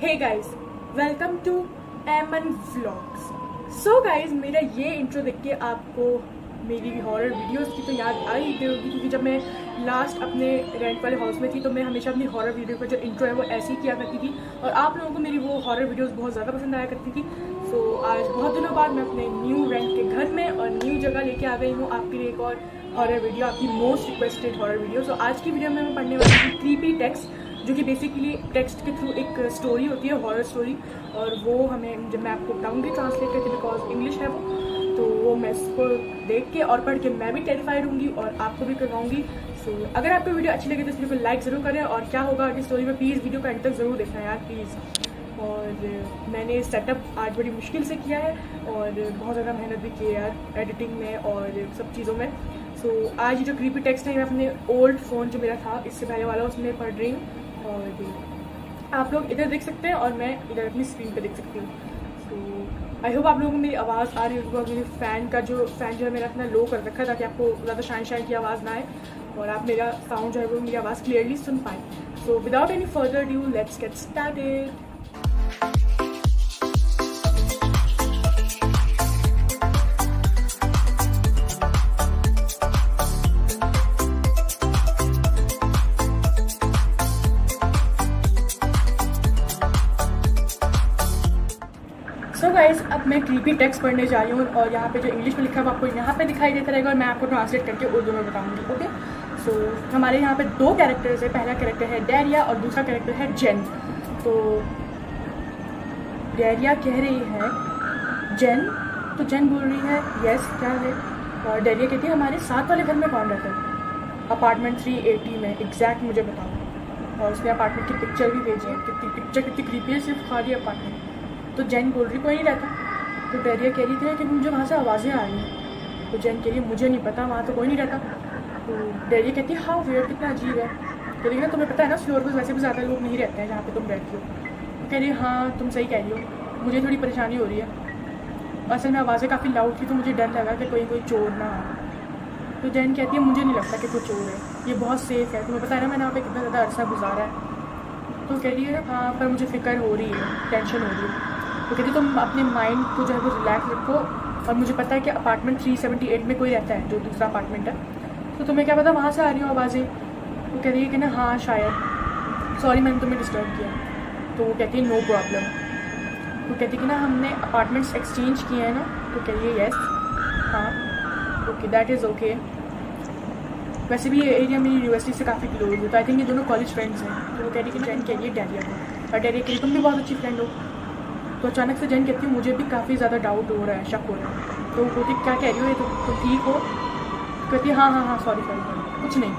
Hey guys, welcome to एमन vlogs. So guys, मेरा ये इंट्रो देख के आपको मेरी हॉरर वीडियोस की तो याद आ ही गई होगी, क्योंकि जब मैं लास्ट अपने रेंट वाले हाउस में थी तो मैं हमेशा अपनी हॉरर वीडियो का जो इंट्रो है वो ऐसे ही किया करती थी और आप लोगों को मेरी वो हॉरर वीडियोस बहुत ज़्यादा पसंद आया करती थी। सो आज बहुत दिनों बाद मैं अपने न्यू रेंट के घर में और न्यू जगह लेके आ गई हूँ आपके लिए एक और हॉरर वीडियो, आपकी मोस्ट रिक्वेस्टेड हॉरर वीडियो। सो आज की वीडियो में मैं पढ़ने वाली हूँ क्रीपी टेक्स्ट, जो कि बेसिकली टेक्स्ट के थ्रू एक स्टोरी होती है, हॉरर स्टोरी, और वो हमें जब मैं आपको बताऊंगी ट्रांसलेट करके, बिकॉज इंग्लिश है वो, तो वो मैं इसको देख के और पढ़ के मैं भी टेरिफाइड होंगी और आपको भी करवाऊंगी। सो अगर आपको वीडियो अच्छी लगे तो इस वीडियो को लाइक ज़रूर करें, और क्या होगा आगे स्टोरी में प्लीज़ वीडियो का एंड तक ज़रूर देखना यार प्लीज़। और मैंने सेटअप आज बड़ी मुश्किल से किया है और बहुत ज़्यादा मेहनत भी की है यार एडिटिंग में और सब चीज़ों में। सो आज जो क्रीपी टेक्स्ट है मैं अपने ओल्ड फ़ोन जो मेरा था इससे पहले वाला उसमें पढ़ रही हूँ, और आप लोग इधर देख सकते हैं और मैं इधर अपनी स्क्रीन पे देख सकती हूँ। सो आई होप आप लोगों को मेरी आवाज़ आ रही होगी। मेरे फ़ैन जो है मेरा अपना लो कर रखा है ताकि आपको ज़्यादा शाइन की आवाज़ ना आए और आप मेरा साउंड जो है वो मेरी आवाज़ क्लियरली सुन पाएँ। So without any further due let's get started. So guys, अब मैं क्रीपी टेक्स्ट पढ़ने जा रही हूँ और यहाँ पे जो इंग्लिश में लिखा है वो आपको यहाँ पे दिखाई देता रहेगा और मैं आपको ट्रांसलेट करके उर्दू में बताऊँगी। ओके, सो हमारे यहाँ पे दो कैरेक्टर्स है, पहला कैरेक्टर है डैरिया और दूसरा कैरेक्टर है जेन। तो डैरिया कह रही है जेन, तो जेन बोल रही है यस क्या है, और डैरिया कहती है हमारे साथ वाले घर में कौन रहता है, अपार्टमेंट 380 में, एग्जैक्ट मुझे बताओ। और उसने अपार्टमेंट की पिक्चर भी भेजी है, कितनी क्रीपी है, सिर्फ खाली अपार्टमेंट। तो जेन बोल रही कोई नहीं रहता। तो डैरिया कह रही थी कि मुझे वहाँ से आवाज़ें आ रही हैं। तो जेन कह रही मुझे नहीं पता, वहाँ तो कोई नहीं रहता। तो डैरिया कहती है हाँ वेयर, कितना अजीब है। कह रही है तुम्हें पता है ना फ्लोर पर वैसे भी ज़्यादा लोग नहीं रहते हैं जहाँ पे तुम रहती हो। तो कह रही हाँ तुम सही कह रही हो, मुझे थोड़ी परेशानी हो रही है, असल में आवाज़ें काफ़ी लाउड थी तो मुझे डर लगा कि कोई चोर ना हो। तो जेन कहती है मुझे नहीं लगता कि कोई चोर है, ये बहुत सेफ़ है, तुम्हें पता है ना मैंने वहाँ पे कितना ज़्यादा अरसा गुजारा है। तो कह रही है हाँ पर मुझे फ़िक्र हो रही है, टेंशन हो रही है। तो कहती तुम अपने माइंड को जो है वो रिलैक्स रखो, और मुझे पता है कि अपार्टमेंट 378 में कोई रहता है जो दूसरा अपार्टमेंट है, तो तुम्हें क्या पता वहाँ से आ रही हो आवाज़ें। तो कह रही है कि ना हाँ शायद, सॉरी मैंने तुम्हें डिस्टर्ब किया। तो वो कहती है नो प्रॉब्लम। तो कहती है कि ना हमने अपार्टमेंट्स एक्सचेंज किए हैं ना। तो कह रही है येस हाँ ओके दैट इज़ ओके। वैसे भी ये एरिया मेरी यूनिवर्सिटी से काफ़ी क्लोज है, तो आई थिंक ये दोनों कॉलेज फ्रेंड्स हैं। तो वो कह रही कि जेन कह रही है डैरिया को, और डैरिया कह रही तुम भी बहुत अच्छी फ्रेंड हो। तो अचानक से जेन कहती है मुझे भी काफ़ी ज़्यादा डाउट हो रहा है, शक हो रहा है। तो वो कहती क्या कह रही हो, ये तो ठीक हो। कहती है हाँ सॉरी कुछ नहीं।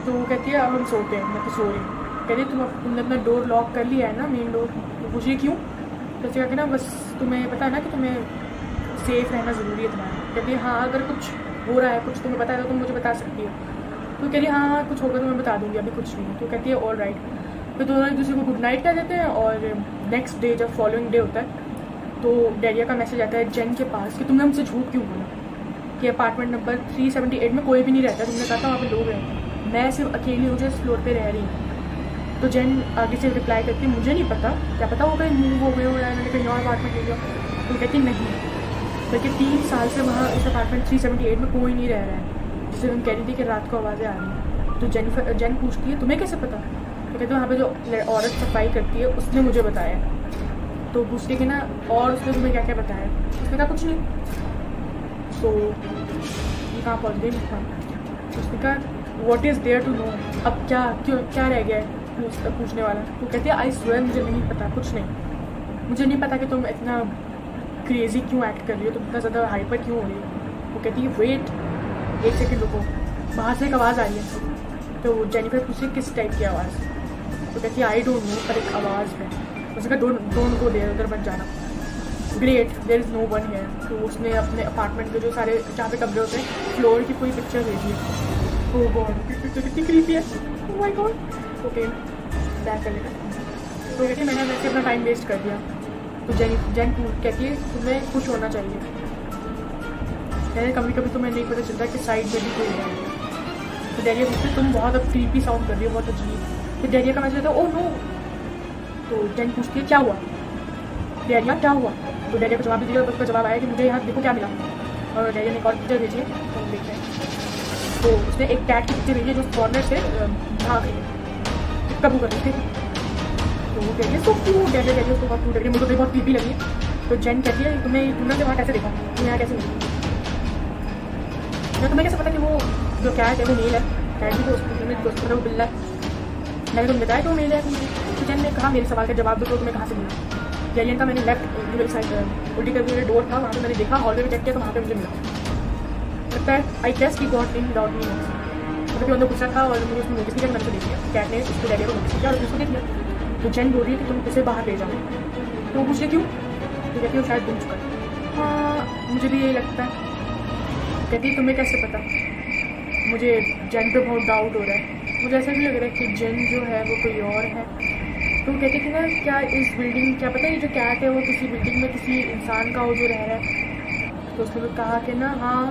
तो वो कहती है अब हम सोते हैं, मैं तो सो रही हूँ। कहती है तुमने अपना डोर लॉक कर लिया है ना, मेन डोर। तो पूछिए क्यों। तो कहती है ना बस तुम्हें पता है ना कि तुम्हें सेफ़ रहना ज़रूरी है तुम्हारा। कहती है हाँ अगर कुछ हो रहा है, कुछ तुम्हें पता है तो तुम मुझे बता सकती हो। तो कह रही है हाँ कुछ होगा तो मैं बता दूँगी, अभी कुछ नहीं। तो कहती है ऑल राइट। तो दोनों एक दूसरे को गुड नाइट कह देते हैं, और नेक्स्ट डे जब फॉलोइंग डे होता है तो डैरिया का मैसेज आता है जेन के पास कि तुमने हमसे झूठ क्यों बोला कि अपार्टमेंट नंबर 378 में कोई भी नहीं रहता, तुमने कहा था वहाँ पे लोग रहते हैं, मैं सिर्फ अकेली हूँ जो इस फ्लोर पे रह रही हूँ। तो जेन आगे से रिप्लाई करती है मुझे नहीं पता, क्या पता हो गए मूव हो गए हो या मैंने कहीं और अपार्टमेंट ले लिया। तो कहती नहीं, बल्कि 3 साल से वहाँ इस अपार्टमेंट 378 में कोई नहीं रह रहा है, जिससे हम कह रही थी कि रात को आवाज़ें आ रही हैं। तो जेन पूछती है तुम्हें कैसे पता। तो कहते वहाँ पे जो औरत सफाई करती है उसने मुझे बताया। तो पूछती कि ना और उसने तुम्हें क्या क्या बताया। उसने कहा कुछ नहीं। सो ये कहाँ पहुँच गई था। उसने कहा what is there to know, अब क्या रह गया है पूछने वाला। तो कहती है आई स्वेयर मुझे नहीं पता, कुछ नहीं, मुझे नहीं पता कि तुम इतना क्रेजी क्यों एक्ट कर रही हो, तुम इतना ज़्यादा हाइपर क्यों हो रही हो। वो कहती है वेट एक सेकेंड रुको, बाहर से एक आवाज़ आ रही है। तो जेनिफर पूछती है किस टाइप की आवाज़। तो कहती है आई डोंट नो पर एक आवाज़ है। उसने कहा डोंट गो देयर, उधर मत जाना। Great there is no one here. तो उसने अपने अपार्टमेंट के जो सारे जहाँ पे कमरे होते हैं फ्लोर की पूरी पिक्चर भेजी है। ओह गॉड पिक्चर कितनी क्रीपी है, oh my God. Okay back कर लेगा। तो कहती है मैंने वैसे अपना टाइम वेस्ट कर दिया। तो जेन कहती है तुम्हें खुश होना चाहिए, कभी कभी तुम्हें नहीं पता चलता कि साइड में भी कोई है। तो डैरिया पूछते तुम बहुत अब क्रीपी साउंड कर रही हो, बहुत अजीब। तो डैरिया का मैसेज आता है ओह नो तो जेन पूछती है क्या हुआ डेरिया, क्या हुआ। तो डेरिया को जवाब दिया, उसका जवाब आया कि मुझे यहाँ देखो क्या मिला। और डेरिया ने एक और पिक्चर भेजी है, तो हम देखते हैं। तो उसने एक कैट की पिक्चर भेजी है जो कॉर्नर से भाग रही है, कबू कर रही थी। तो वो कह रही है सो क्यूट, डेरिया कह रही है उसको बहुत क्यूट लग रही है, मुझे बहुत क्रीपी लगी है। तो जेन कहती है तुमने वहाँ कैसे देखा, तुम्हें यहाँ कैसे मिली। तुम्हें कैसे पता कि वो जो कैट है वो मेल है, कैट भी दोस्त वो बिल्ला है, मैंने तुम्हें बताया कि वो मेल है। तो जेन ने कहा मेरे सवाल का जवाब दो, तो तुम्हें कहाँ से मिला। जेन का मैंने लेफ्ट मेरी साइड उल्टी करके मेरे डोर था, वहाँ पे मैंने देखा, हॉलवे में चेक किया तो वहाँ पे मुझे मिला। लगता है आई गेस की got in without me notice, मतलब कि उन्होंने पूछा था और मुझे उसमें नोटिस नहीं किया, मैंने देख लिया। कैट ने उसको डेरिया को नोटिस किया और उसको देख लिया। तो जेन बोल रही है कि तुम उसे बाहर ले जाओ। तो वो पूछे क्यों, तो कहती है वो शायद घूम चुका है। हाँ मुझे भी यही लगता है। कहती है तुम्हें कैसे पता। मुझे जेन पे बहुत डाउट हो रहा है, मुझे ऐसा भी लग रहा है कि जेन जो है वो कोई और है। तो कहते कि ना क्या इस बिल्डिंग, क्या पता ये जो कैट है वो किसी बिल्डिंग में किसी इंसान का हो जो रह रहा है। तो उसने कहा कि ना हाँ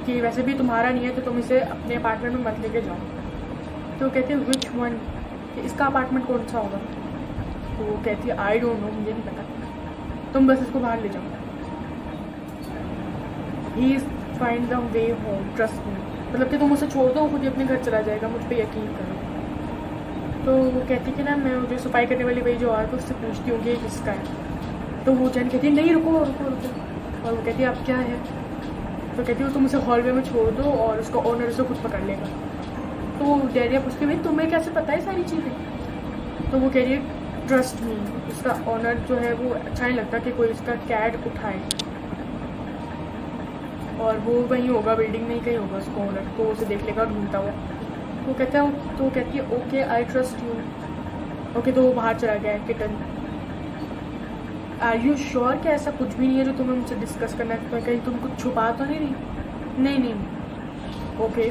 कि वैसे भी तुम्हारा नहीं है तो तुम इसे अपने अपार्टमेंट में मत लेके जाओ। तो कहते हैं विच वन, इसका अपार्टमेंट कौन सा होगा। तो वो कहती है आई डोंट नो, मुझे नहीं पता, तुम बस इसको बाहर ले जाओ। He is find the way home trust me, मतलब कि तुम उसे छोड़ दो, खुद ही अपने घर चला जाएगा, मुझ पर यकीन करो। तो वो कहती कि ना मैं जो सफाई करने वाली वही जो औरत है उससे पूछती हूँ कि ये किसका है। तो वो जेन कहती है नहीं रुको रुको रुको, और वो कहती है अब क्या है। तो कहती है तुम उसे हॉलवे में छोड़ दो और उसका ओनर उसे खुद पकड़ लेगा। तो डेरिया पूछती है भाई तुम्हें कैसे पता है सारी चीज़ें। तो वो कह रही है ट्रस्ट मी, उसका ओनर जो है वो अच्छा नहीं लगता कि कोई उसका कैट उठाए, और वो वहीं होगा बिल्डिंग में ही कहीं होगा उसका ओनर, तो उसे देख लेगा ढूंढता हुआ। तो कहता है, तो कहती है okay I trust you. Okay तो वो बाहर चला गया है किटन। आर यू श्योर कि ऐसा कुछ भी नहीं है जो तुम्हें मुझसे डिस्कस करना है, तो कहीं तुम कुछ छुपा तो नहीं रही। नहीं okay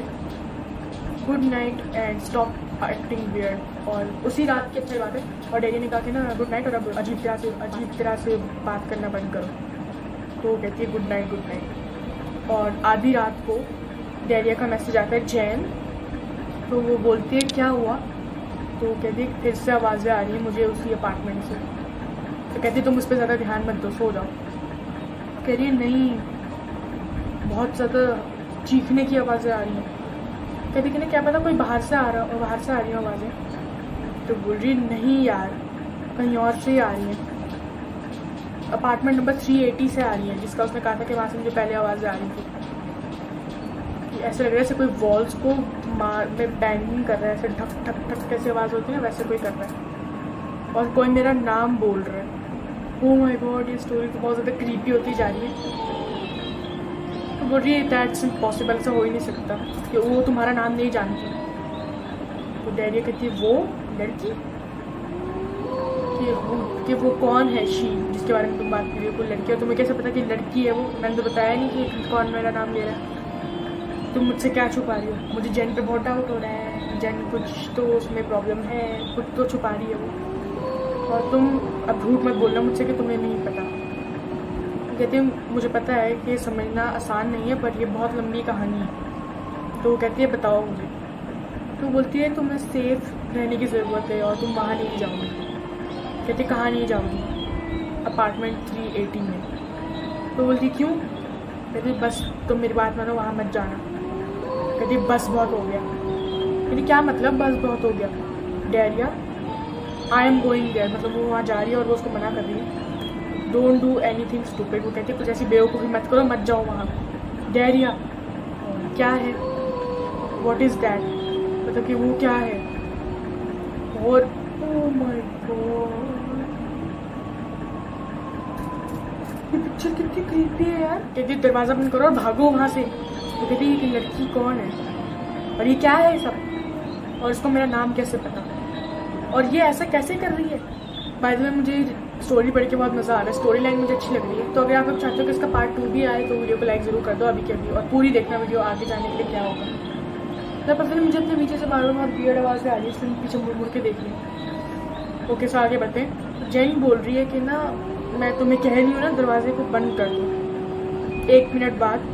good night and stop acting weird. और उसी रात की अच्छी बात है। और डेरिया ने कहा कि ना गुड नाइट और अब अजीब तरह से बात करना बंद करो। तो वो कहती है गुड नाइट। और आधी रात को डेरिया का मैसेज आता है जेन। तो वो बोलती है क्या हुआ। तो वो कहती है फिर से आवाज़ें आ रही हैं मुझे उसी अपार्टमेंट से। तो कहती है तुम उस पर ज़्यादा ध्यान मत दो, सो जाओ। कह रही है नहीं बहुत ज़्यादा चीखने की आवाज़ें आ रही हैं। कहती कि ना क्या पता कोई बाहर से आ रही हो आवाज़ें। तो बोल रही नहीं यार कहीं और से ही आ रही हैं, अपार्टमेंट नंबर 380 से आ रही है, जिसका उसने कहा था कि वहाँ से मुझे पहले आवाज़ें आ रही थी। ऐसा लग रहा है जैसे कोई वॉल्स को में बैंगिंग कर रहा है, ऐसे ठक ठक ठक कैसे आवाज़ होती है वैसे कोई कर रहा है, और कोई मेरा नाम बोल रहा है। ओह माय गॉड ये स्टोरी तो बहुत ज़्यादा क्रीपी होती जा रही है। तो बोल रही है दैट्स इम्पॉसिबल, ऐसा हो ही नहीं सकता कि वो तुम्हारा नाम नहीं जानती। तो डेरिया कहती है वो लड़की कि वो कौन है शी जिसके बारे में तुम बात कर रही हो, कोई लड़की है। तुम्हें कैसे पता कि लड़की है वो, मैंने तो बताया नहीं कि कौन मेरा नाम ले रहा है। तुम मुझसे क्या छुपा रही हो। मुझे जेन पे बहुत डाउट हो रहा है, जेन कुछ तो उसमें प्रॉब्लम है, कुछ तो छुपा रही है वो, और तुम अब झूठ मत बोलना मुझसे कि तुम्हें नहीं पता। कहती है मुझे पता है कि समझना आसान नहीं है पर ये बहुत लंबी कहानी है। तो वो कहती है बताओ मुझे। तो बोलती है तुम्हें सेफ रहने की ज़रूरत है और तुम वहाँ नहीं जाओगी। कहती कहाँ नहीं जाओगी, अपार्टमेंट 380 में। तो बोलती क्यों। कहती बस तुम मेरी बात मानो वहाँ मत जाना। कहती बस बहुत हो गया। कहती क्या मतलब बस बहुत हो गया। डेरिया आई एम गोइंग देयर, मतलब वो वहाँ जा रही है और वो उसको मना कर रही है। Don't do any thing stupid, वो कहती है कुछ ऐसी बेवकूफ़ी मत करो, मत जाओ वहाँ। डेरिया क्या है, वॉट इज़ दैट, मतलब कि वो क्या है। और ओह माय गॉड ये पिक्चर कितनी क्रीपी है यार। कहती दरवाज़ा बंद करो और भागो वहाँ से। तो कहती ये लड़की कौन है और ये क्या है सब, और इसको मेरा नाम कैसे पता, और ये ऐसा कैसे कर रही है। बाय द वे मुझे स्टोरी पढ़ के बहुत मज़ा आ रहा है, स्टोरी लाइन मुझे अच्छी लग रही है। तो अगर आप लोग चाहते हो कि इसका पार्ट 2 भी आए तो वीडियो को लाइक ज़रूर कर दो अभी के अभी, और पूरी देखना वीडियो आगे जाने के लिए क्या होगा। तो पता नहीं मुझे अपने पीछे से बार बार बहुत वियर्ड आवाज़ आ रही है, इसलिए पीछे मुड़ मुड़ के देख ली। ओके सो आगे बढ़ते हैं। जेन बोल रही है कि ना मैं तुम्हें कह रही हूँ ना दरवाजे को बंद कर दो। 1 मिनट बाद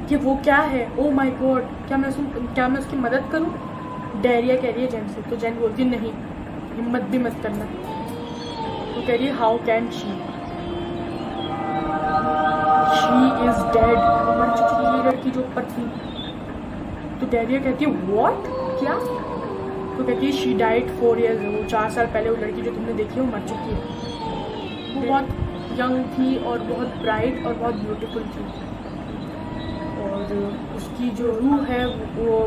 कि वो क्या है, ओह माय गॉड क्या मैं उसकी मदद करूँ। डेरिया कह रही है जेन से। तो जेन बोलती है नहीं हिम्मत भी मत करना। वो कह रही है how can she is dead, वो मर चुकी है लड़की जो ऊपर थी। तो डैरिया कहती है व्हाट, क्या? तो कहती है शी डाइड 4 years ago, 4 साल पहले वो लड़की जो तुमने देखी है वो मर चुकी है। वो बहुत यंग थी और बहुत ब्राइट और बहुत ब्यूटीफुल थी, और उसकी जो रूह है वो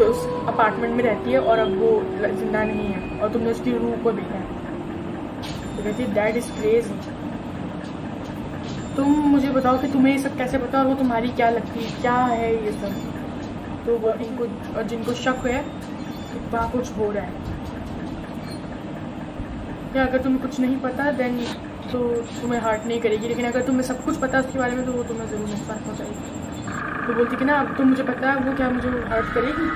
उस अपार्टमेंट में रहती है और अब वो जिंदा नहीं है और तुमने उसकी रूह को देखा है। तो कहती है दैट इज़ क्रेजी। तुम मुझे बताओ कि तुम्हें ये सब कैसे पता और वो तुम्हारी क्या लगती है, क्या है ये सब? तो वो इनको जिनको शक है कि वहाँ कुछ हो रहा है क्या, अगर तुम्हें कुछ नहीं पता देन तो तुम्हें हर्ट नहीं करेगी, लेकिन अगर तुम्हें सब कुछ पता है उसके बारे में तो वो तुम्हें ज़रूर नुकसान पहुँचाएगी। तो बोलती कि ना अब तुम मुझे पता है वो क्या मुझे हर्ट करेगी?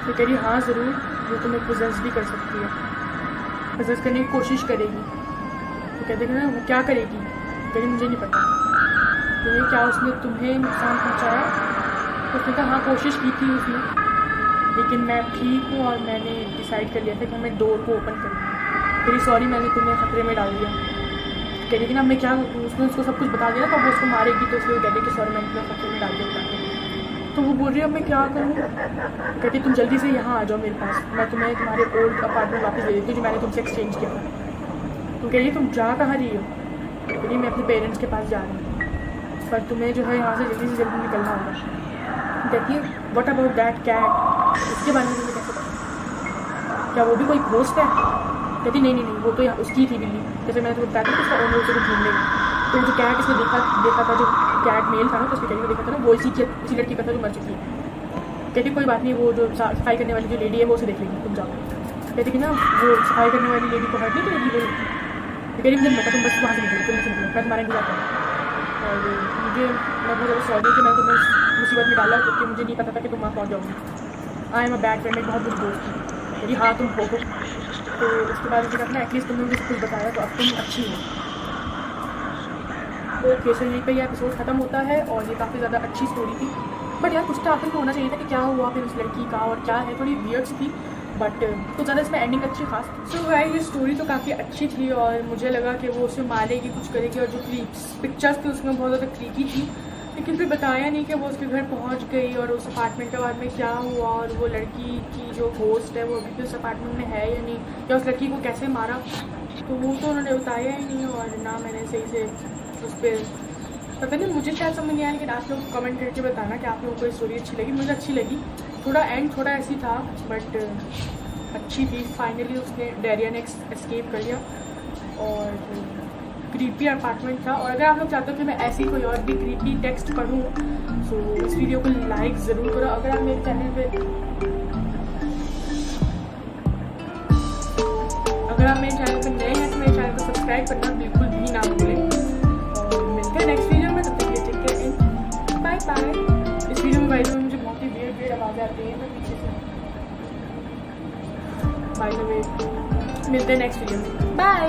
तो कह रही हाँ ज़रूर, वो तुम्हें पोजेस भी कर सकती है, पोजेस करने की कोशिश करेगी। तो कहते कि ना वो क्या करेगी? कह रही मुझे नहीं पता। तो क्या उसने तुम्हें नुकसान पहुँचाया? तो उसने कहा हाँ कोशिश की थी उसने, लेकिन मैं ठीक हूँ और मैंने डिसाइड कर लिया था कि हमें डोर को ओपन करना है। कह रही सॉरी मैंने तुम्हें खतरे में डाल दिया। कह रही कि ना मैं क्या करूँ, उसने उसको सब कुछ बता दिया तो वो उसको मारेगी, तो इसलिए कह रही कि सॉरी मैंने तुम्हें खतरे में डाल दिया। तो वो बोल रही है अब मैं क्या करूँ? कहती तुम जल्दी से यहाँ आ जाओ मेरे पास, मैं तुम्हें तुम्हारे ओल्ड अपार्टमेंट वापस दे देती हूँ जो मैंने तुमसे एक्सचेंज किया था। तो कह रही तुम जा कहाँ रही हो? कह रही मैं अपने पेरेंट्स के पास जा रही हूँ, पर तुम्हें जो है यहाँ से जल्दी निकलना होगा। कहती है व्हाट अबाउट दैट कैट, उसके बारे में तुम्हें कैसे पता? क्या वो भी कोई घोस्ट है? कहती नहीं वो तो उसकी थी बिल्ली, जैसे मैंने तुम्हें बताया था कि उसका ओनर उसे ढूंढ लेगा। तो जो कैट इसने देखा था, जो कैट मेल था ना, तो उसने कहने को देखा था ना वो उसी लड़की का था जो मर चुकी है। कहती कोई बात नहीं, वो जो सफाई करने वाली जो लेडी है वो उसे देख लेगी, तुम जाओ। कहती कि ना वो सफाई करने वाली लेडी को हर्ट नहीं करेगी वो लड़की। कह रही मुझे नहीं पता, तुम बस वहाँ से निकलो, तुम निकलो, मैं तुम्हारे इंतजार करूँ। और मैं बहुत ज़्यादा सॉरी कि मैं तुम्हें मुसीबत में डाला, क्योंकि मुझे नहीं पता था कि तुम वहाँ पहुँच जाओगी। I am a bad friend, एक बहुत बुरी दोस्त थी। कह हाँ तुम हो। तो उसके बाद मुझे कहना एटलीस्ट तुमने मुझे कुछ बताया तो अब तुम अच्छी हो। तो केस यहीं पर यह एपिसोड ख़त्म होता है और ये काफ़ी ज़्यादा अच्छी स्टोरी थी, बट यार कुछ तो आखिर में होना चाहिए था कि क्या हुआ फिर उस लड़की का और क्या है, थोड़ी वियर्ड्स थी, बट तो ज़्यादा इसमें एंडिंग अच्छी खास। सो गाइस ये स्टोरी तो काफ़ी अच्छी थी और मुझे लगा कि वो उसे मारेगी, कुछ करेगी, और जो पिक्चर्स थी उसमें बहुत ज़्यादा क्रीपी थी, लेकिन फिर बताया नहीं कि वो उसके घर पहुंच गई और उस अपार्टमेंट के बाद में क्या हुआ, और वो लड़की की जो होस्ट है वो अभी भी उस अपार्टमेंट में है या नहीं, या उस लड़की को कैसे मारा, तो वो तो उन्होंने बताया ही नहीं। और ना मैंने सही से उस पर पता नहीं, मुझे शायद समझ नहीं आया, लेकिन आप लोग कमेंट करके बताना कि आप लोगों को स्टोरी अच्छी लगी। मुझे अच्छी लगी, थोड़ा एंड थोड़ा ऐसी था बट अच्छी थी। फाइनली उसने डैरिया ने एस्केप कर लिया और क्रीपी अपार्टमेंट था। और अगर आप लोग चाहते हो कि मैं ऐसी कोई और भी क्रीपी टेक्स्ट पढ़ूँ तो इस वीडियो को लाइक ज़रूर करो। अगर आप मेरे चैनल पे नए हैं तो मेरे चैनल को सब्सक्राइब करना बिल्कुल भी ना भूलें। और मिलते हैं नेक्स्ट वीडियो में, तब तक के लिए टेक केयर, बाय बाय। इस वीडियो में बाय द वे मुझे बहुत ही वियर्ड आवाज़ें आती हैं तो पीछे से। बाय द वे मिलते हैं नेक्स्ट वीडियो में, बाय।